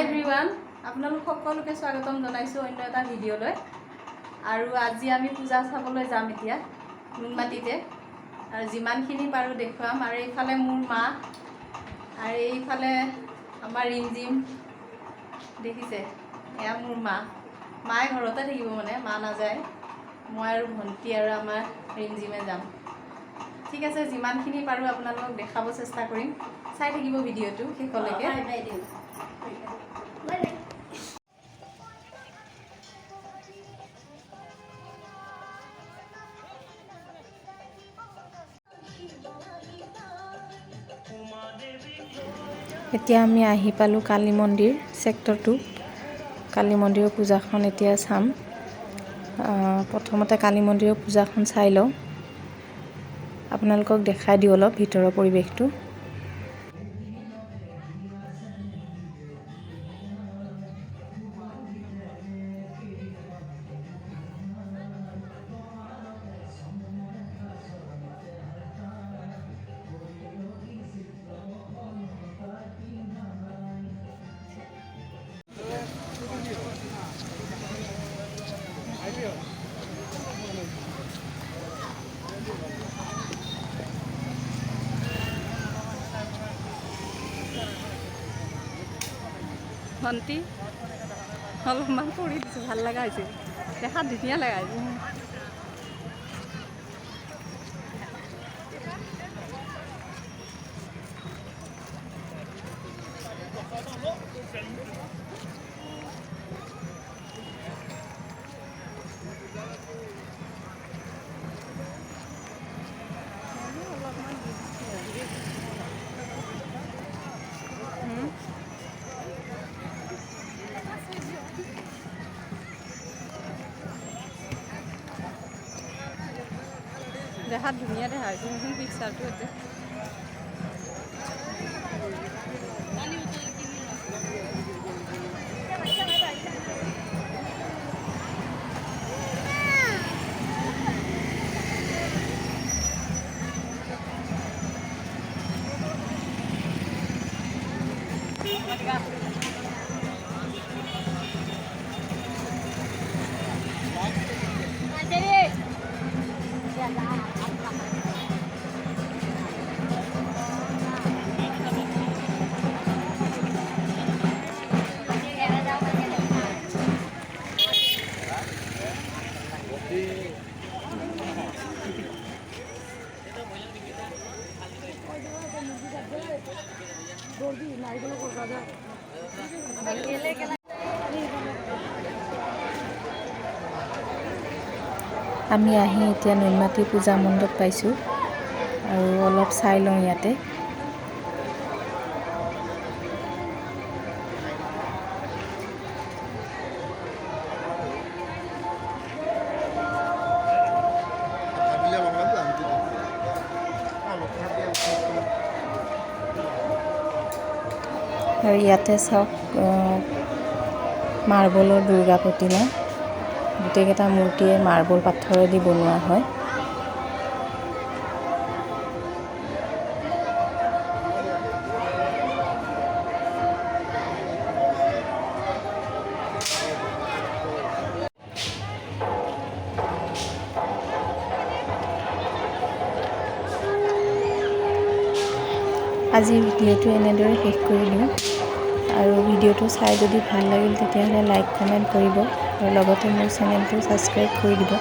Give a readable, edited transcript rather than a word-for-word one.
Everyone, আপোনালোক সকলোকে স্বাগতম জনাইছো অন্য এটা ভিডিঅ'লৈ। আৰু আজি আমি পূজা চাবলৈ যাম এতিয়া নুনমাটিতে। আৰু যিমানখিনি পাৰোঁ দেখুৱাম। আৰু এইফালে মোৰ মা আৰু এইফালে আমাৰ ৰিমজিম দেখিছে, এয়া মোৰ মায়ে ঘৰতে থাকিব, মানে মা নাযায়। মই আৰু ভণ্টি আৰু আমাৰ ৰিমজিমে যাম। ঠিক আছে, যিমানখিনি পাৰোঁ আপোনালোকক দেখাব চেষ্টা কৰিম। চাই থাকিব ভিডিঅ'টো শেষলৈকে। এতিয়া আমি আহি পালোঁ কালী মন্দিৰ ছেক্টৰ 2। কালী মন্দিৰৰ পূজাখন এতিয়া চাম। প্ৰথমতে কালী মন্দিৰৰ পূজাখন চাই লওঁ, আপোনালোকক দেখাই দিওঁ অলপ ভিতৰৰ পৰিৱেশটো। ভণ্টি অলপমান কৰি দিছোঁ, ভাল লগা হৈছে, দেখাত ধুনীয়া লগা হৈছে। দেখাত ধুনীয়া দেখা হৈছে পিকচাৰটো এতিয়া। আমি আহি এতিয়া নুনমাটি পূজা মণ্ডপ পাইছোঁ আৰু অলপ চাই লওঁ ইয়াতে। আৰু ইয়াতে চাওক মাৰ্বলৰ দুৰ্গা প্ৰতিমা, গোটেইকেইটা মূৰ্তিয়ে মাৰ্বল পাথৰেদি বনোৱা হয়। আজি ভিডিঅ'টো এনেদৰে শেষ কৰিলোঁ। আৰু ভিডিঅ'টো চাই যদি ভাল লাগিল তেতিয়াহ'লে লাইক কমেণ্ট কৰিব আৰু লগতে মোৰ চেনেলটো ছাবস্ক্ৰাইব কৰি দিব।